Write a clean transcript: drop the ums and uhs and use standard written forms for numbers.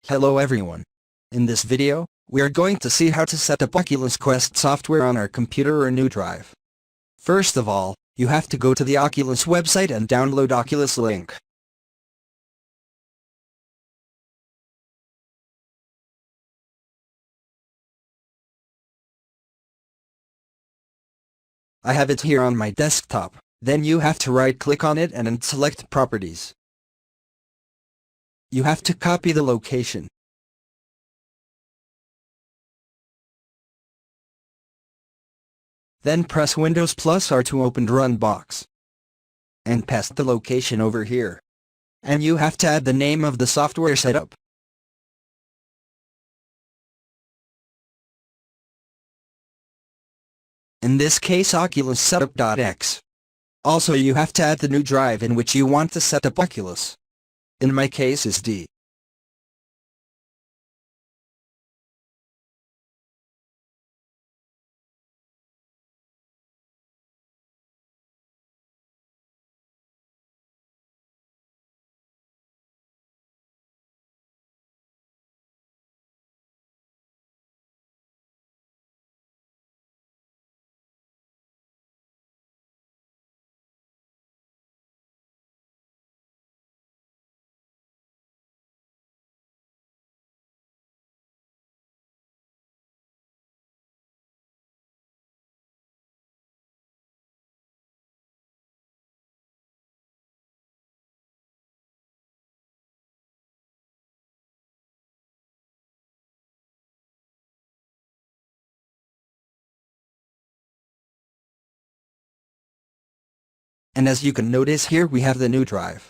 Hello everyone. In this video, we are going to see how to set up Oculus Quest software on our computer or new drive. First of all, you have to go to the Oculus website and download Oculus link. I have it here on my desktop. Then you have to right-click on it and then select Properties. You have to copy the location. Then press Windows plus R to open Run box. And paste the location over here. And you have to add the name of the software setup. In this case Oculus setup.x. Also you have to add the new drive in which you want to set up Oculus. In my case is D. And as you can notice here we have the new drive.